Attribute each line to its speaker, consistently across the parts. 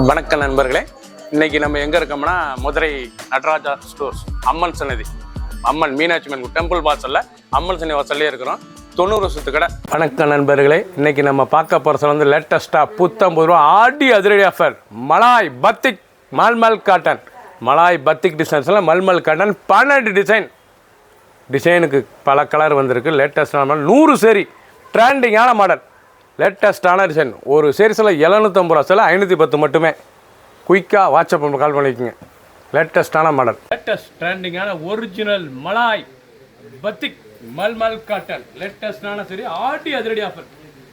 Speaker 1: வணக்கம் நண்பர்களே, இன்னைக்கு நம்ம எங்கே இருக்கோம்னா மதுரை நடராஜா ஸ்டோர்ஸ் அம்மன் சன்னதி, அம்மன் மீனாட்சி அம்மன் டெம்பிள் வாசலில் அம்மன் சன்னதி வாசல்லே இருக்கிறோம். 90 வருஷத்து கடை. வணக்கம் நண்பர்களே, இன்னைக்கு நம்ம பார்க்க போகிறது வந்து லேட்டஸ்ட்டாக ₹150 ஆடி அதிரடி offer Malay batik malmal cotton. Malay batik டிசைன்ஸில் மல்மல் காட்டன் 12 டிசைனுக்கு பல கலர் வந்திருக்கு. லேட்டஸ்டான 100 சேரி ட்ரெண்டிங்கான மாடல், லேட்டஸ்டான டிசைன். ஒரு சேரீஸில் ₹750, சில 510 மட்டுமே. குயிக்காக வாட்ஸ்அப் கால் பண்ணிக்கோங்க. லேட்டஸ்டான மாடல், லேட்டஸ்ட் ட்ரெண்டிங்கான original Malay batik malmal cotton. லேட்டஸ்டான சரி ஆடி அதிரடி ஆஃபர்.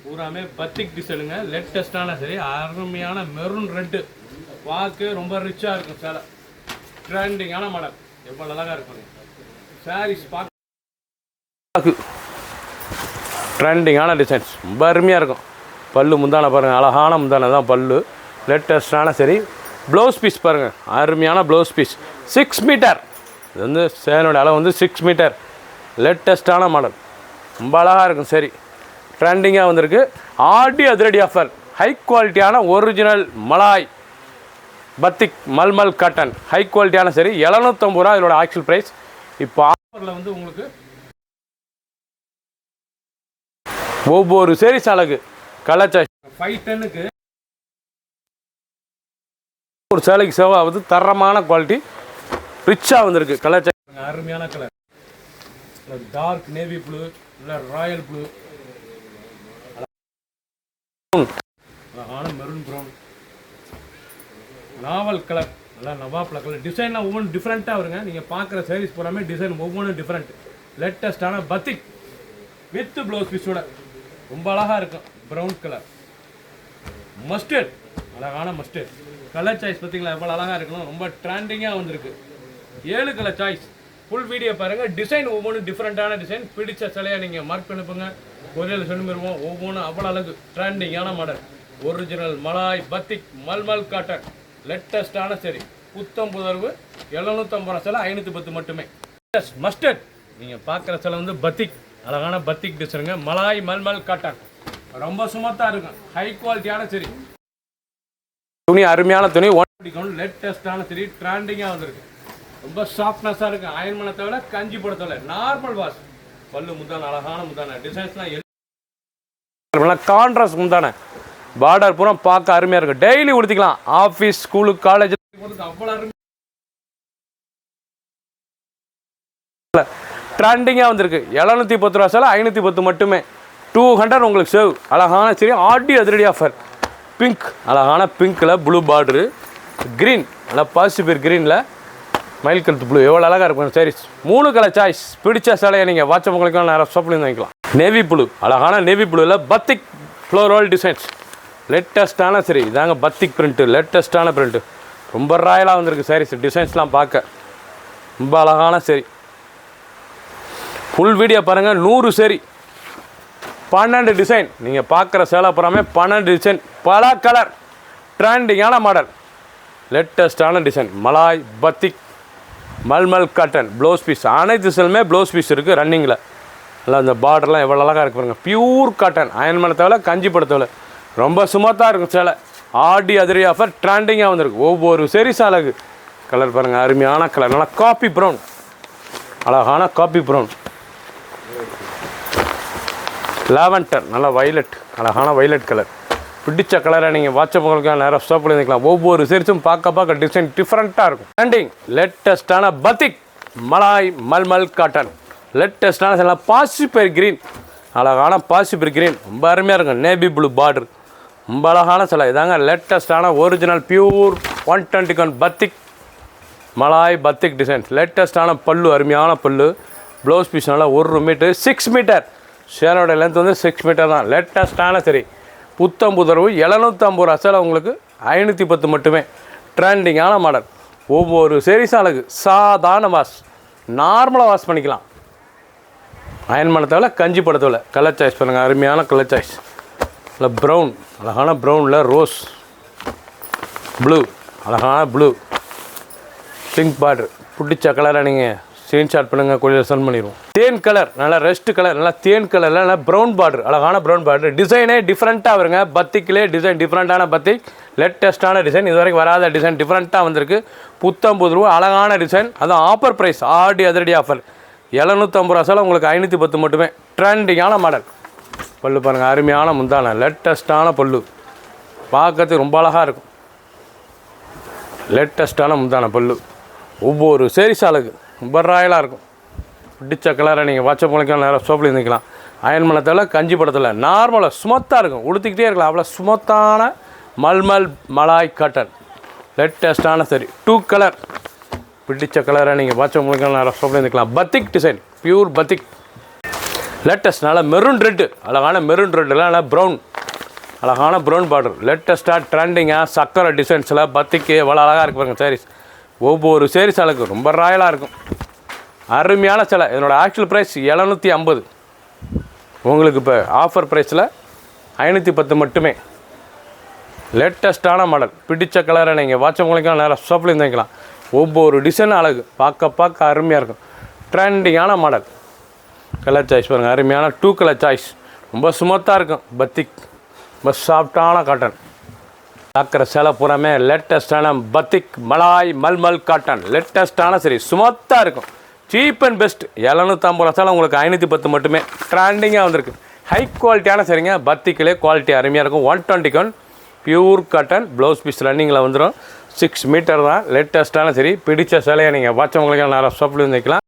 Speaker 1: பூராமே பத்திக் டிசைனுங்க. லேட்டஸ்டான சரி அருமையான மெரூன் ரெட்டு, பார்க்க ரொம்ப ரிச்சாக இருக்கும். சேலை ட்ரெண்டிங்கான மாடல், எவ்வளோ அழகாக இருக்கும் சாரீஸ் பார்க்க. ட்ரெண்டிங்கான டிசைன்ஸ் ரொம்ப அருமையாக இருக்கும். பல்லு முந்தானை பாருங்கள், அழகான முந்தானை தான் பல்லு. லேட்டஸ்டான சரி. ப்ளவுஸ் பீஸ் பாருங்கள், அருமையான ப்ளவுஸ் பீஸ். 6 மீட்டர். இது வந்து சேனோட அளவு வந்து 6 மீட்டர். லேட்டஸ்டான மாடல், ரொம்ப அழகாக இருக்கும். சரி, ட்ரெண்டிங்காக வந்திருக்கு. ஆடி அதிரடி ஆஃபர். ஹை குவாலிட்டியான original Malay batik malmal cotton, high குவாலிட்டியான சரி. ₹750 இதோட ஆக்சுவல் ப்ரைஸ். இப்போ ஆஃபரில் வந்து உங்களுக்கு ஒவ்வொரு சேரீஸ் அழகு கலர் சாய்ஸ். 510க்கு ஒரு சேலைக்கு சேவாவது தரமான குவாலிட்டி, ரிச்சாக வந்திருக்கு. கலர் சாய்ஸ் அருமையான கலர். டார்க் நேவி ப்ளூ, இல்லை ராயல் ப்ளூ, அழகான மெரூன் ப்ரௌன், நாவல் கலர், நல்லா நவாப்ல கலர். டிசைன்லாம் ஒவ்வொன்றும் டிஃப்ரெண்ட்டாக வருங்க. நீங்கள் பார்க்குற சேரீஸ் போகாமே டிசைன் ஒவ்வொன்றும் டிஃப்ரெண்ட். லேட்டஸ்டான பத்திக் வித் ப்ளவுஸ் பீஸோட ரொம்ப அழகாக இருக்கும். ப்ரௌன் கலர், மஸ்டர்ட், அழகான மஸ்டர்ட் கலர் சாய்ஸ். பார்த்தீங்களா எவ்வளோ அழகாக இருக்கணும். ரொம்ப ட்ரெண்டிங்காக வந்திருக்கு. 7 கலர் சாய்ஸ். ஃபுல் வீடியோ பாருங்கள். டிசைன் ஒவ்வொன்றும் டிஃப்ரெண்ட்டான டிசைன். பிடிச்ச சிலையாக நீங்கள் மார்க் பண்ணிப்போங்க. கொரியல் சொல்லிடுவோம். ஒவ்வொன்றும் அவ்வளோ அழகு. ட்ரெண்டிங்கான model original Malay batik malmal cotton. லேட்டஸ்டான சரி. புத்தம் புதர்வு. ₹750 சில 510 மட்டுமே. மஸ்டர்ட் நீங்கள் பார்க்குற சில வந்து பத்திக், அழகான பத்திக் டிசைனுங்க. மலாய் மல்மல் காட்டன் ரொம்ப சுமத்தாக இருக்கும். ஹை குவாலிட்டியான சரி. துணி அருமையான துணி. லேட்டஸ்டான சரி. ட்ரெண்டிங்காக வந்திருக்கு. ரொம்ப சாஃப்ட்னஸாக இருக்கும். அயன் பண்ண தேவை, கஞ்சி போட தேவை. Normal wash. பல்லு முந்தான, அழகான முந்தான. டிசைன்ஸ்லாம் கான்ட்ராஸ்ட் முந்தான. பார்டர் பூரா பார்க்க அருமையாக இருக்கும். டெய்லி உடுத்திக்கலாம். ஆஃபீஸ், ஸ்கூலுக்கு, காலேஜ் அவ்வளோ அருமை. ட்ரெண்டிங்காக வந்திருக்கு. ₹710 சில 510 மட்டுமே. 200 உங்களுக்கு சேவ். அழகான சரி ஆடி அதிரடி ஆஃபர். பிங்க், அழகான பிங்க்கில் ப்ளூ பார்டரு. க்ரீன், நல்லா பாசிபிள் க்ரீனில் மயில் கழுத்து ப்ளூ, எவ்வளோ அழகாக இருக்கும் சாரீஸ். 3 colour choice. பிடிச்ச சேலையை நீங்கள் வாட்ஸ்அப் உங்களுக்கு நேரம் ஷாப்லேருந்து வாங்கிக்கலாம். நேவி ப்ளூ, அழகான நேவி ப்ளூவில் பத்திக் ஃப்ளோரல் டிசைன்ஸ். லேட்டஸ்டான சரி. இதாங்க பத்திக் பிரிண்ட்டு, லேட்டஸ்டான பிரிண்ட்டு. ரொம்ப ராயலாக வந்திருக்கு சாரீஸ். டிசைன்ஸ்லாம் பார்க்க ரொம்ப அழகான சரி. ஃபுல் வீடியோ பாருங்கள். 100 சேரி, 12 டிசைன். நீங்கள் பார்க்குற சேலை புறாமே 12 டிசைன், பல கலர். ட்ரெண்டிங்கான மாடல், லேட்டஸ்டான design. Malay batik malmal cotton. Blouse piece அனைத்து சேலுமே ப்ளவுஸ் பீஸ் இருக்குது ரன்னிங்கில். இல்லை அந்த பார்டர்லாம் எவ்வளோ அழகாக இருக்கு பாருங்கள். Pure cotton. அயன் பண்ண தேவை, கஞ்சி போட தேவை. ரொம்ப சுமத்தாக இருக்கும் சேலை. ஆடி அதிரடி ஆஃபர். ட்ரெண்டிங்காக வந்திருக்கு. ஒவ்வொரு சேரீஸ் அழகு. கலர் பாருங்கள், அருமையான கலர். நல்லா காப்பி ப்ரௌன், அழகான காப்பி ப்ரௌன். லாவெண்டர், நல்லா வைலட், அழகான வைலட் கலர். பிடிச்ச கலரை நீங்கள் வாட்ஸ்அப் உங்களுக்கு நேரம் ஸ்டாப்பில் இருந்துக்கலாம். ஒவ்வொரு சேரீஸும் பார்க்க டிசைன் டிஃப்ரெண்ட்டாக இருக்கும். ட்ரெண்டிங் லேட்டஸ்டான பத்திக் மலாய் மல்மல் காட்டன். லேட்டஸ்டான சில பாசிபிள் க்ரீன், அழகான பாசிபிள் க்ரீன், ரொம்ப அருமையாக இருக்கும். நேவி ப்ளூ பார்டர், ரொம்ப அழகான சிலை. இதாங்க லேட்டஸ்டான ஒரிஜினல் பியூர் 121 பத்திக் மலாய் பத்திக் டிசைன்ஸ். லேட்டஸ்டான பல்லு, அருமையான பல்லு. ப்ளவுஸ் பீஸ் நல்லா 1 மீட்டர், 6 மீட்டர். ஷேரோட லென்த் வந்து 6 மீட்டர் தான். லேட்டஸ்டான சரி. புத்தம் புதர்வு. ₹750 சில உங்களுக்கு 510 மட்டுமே. ட்ரெண்டிங்கான மாடல். ஒவ்வொரு சேரீஸும் அழகு. சாதாரண வாஷ், நார்மலாக வாஷ் பண்ணிக்கலாம். அயன் பண்ண தேவை, கஞ்சி போட தேவை. கலர் சாய்ஸ் பண்ணுங்கள், அருமையான கலர் சாய்ஸ். இல்லை ப்ரௌன், அழகான ப்ரௌனில் ரோஸ் ப்ளூ, அழகான ப்ளூ, பிங்க் பார்டர். பிடிச்ச கலரை நீங்கள் ஸ்க்ரீன்ஷாட் பண்ணுங்கள், கொரியர் சென்ட் பண்ணிடுவோம். தேன் கலர், நல்லா ரெஸ்ட் கலர், நல்லா தேன் கலரில் நல்லா ப்ரௌன் பார்டர், அழகான ப்ரௌன் பார்டர். டிசைனே டிஃப்ரெண்ட்டாக வருங்க. பத்திக்கிலே டிசைன் டிஃப்ரெண்ட்டான பத்திக், லேட்டஸ்ட்டான டிசைன், இது வரைக்கும் வராத டிசைன் டிஃப்ரெண்ட்டாக வந்திருக்கு. புத்தம்பது ரூபா அழகான டிசைன். அதுவும் ஆஃபர் ப்ரைஸ், ஆடி அதிரடி ஆஃபர் 750 ரூபா, உங்களுக்கு 510 மட்டுமே. ட்ரெண்டிங்கான மாடல். பல்லு பாருங்கள், அருமையான முந்தான லேட்டஸ்ட்டான பல்லு, பார்க்கறதுக்கு ரொம்ப அழகாக இருக்கும். லேட்டஸ்ட்டான முந்தான பல்லு. ஒவ்வொரு சேரிசாலுக்கு ரொம்ப ராயலாக இருக்கும். பிடிச்ச கலரை நீங்கள் வாட்சப் மூலிக்கலாம், நேரம் சோப்பில் இருந்துக்கலாம். அயன் மணத்தில், கஞ்சி படத்தில் நார்மலாக ஸ்மூத்தாக இருக்கும், உடுத்திக்கிட்டே இருக்கலாம். அவ்வளோ ஸ்மூத்தான மல்மல் மலாய் காட்டன் லேட்டஸ்ட்டான சரி. 2 கலர், பிடிச்ச கலரை நீங்கள் வாட்சப் மூலிக்கலாம், நேரம் சோப்பில் இருந்துக்கலாம். Batik design, pure batik latest. நல்லா மெரூன் ரெட்டு, அழகான மெரூன் ரெட்டில் நல்லா ப்ரௌன், அழகான ப்ரௌன் பார்டர். லேட்டஸ்ட்டாக ட்ரெண்டிங்காக சக்கரை டிசைன்ஸில் பத்திக்கு எவ்வளோ அழகாக இருக்கு பாருங்கள் சாரீஸ். ஒவ்வொரு சேரீஸ் அழகு ரொம்ப ராயலாக இருக்கும். அருமையான சிலை. இதனோட ஆக்சுவல் ப்ரைஸ் 750, உங்களுக்கு இப்போ ஆஃபர் ப்ரைஸில் 510 மட்டுமே. லேட்டஸ்ட்டான மாடல். பிடிச்ச கலரை நீங்கள் வாட்சப் மூலிக்கலாம், நேரம் ஷாப்பில் இருந்துக்கலாம். ஒவ்வொரு டிசைனும் அழகு, பார்க்க அருமையாக இருக்கும். ட்ரெண்டிங்கான மாடல். கலர் சாய்ஸ் பாருங்கள், அருமையான 2 கலர் சாய்ஸ். ரொம்ப ஸ்மூத்தாக இருக்கும். பத்திக் ரொம்ப சாஃப்டான காட்டன். பார்க்குற சேலை பூராமே லேட்டஸ்ட்டான பத்திக் மலாய் மல்மல் காட்டன். லேட்டஸ்ட்டான சரி, ஸ்மூத்தாக இருக்கும். Cheap and best. 750 ரூபா சேலை உங்களுக்கு 510 மட்டுமே. ட்ரெண்டிங்காக வந்திருக்கு. ஹை குவாலிட்டியான சரிங்க. பத்திக்கிலே குவாலிட்டி அருமையாக இருக்கும். 121 பியூர் காட்டன். ப்ளவுஸ் பீஸ் ரன்னிங்கில் வந்துடும். 6 மீட்டர் தான். லேட்டஸ்ட்டான சரி. பிடிச்ச சேலையை நீங்கள் வாட்சப் உங்களுக்கு நேரம் ஷாப்பில் வைக்கலாம்.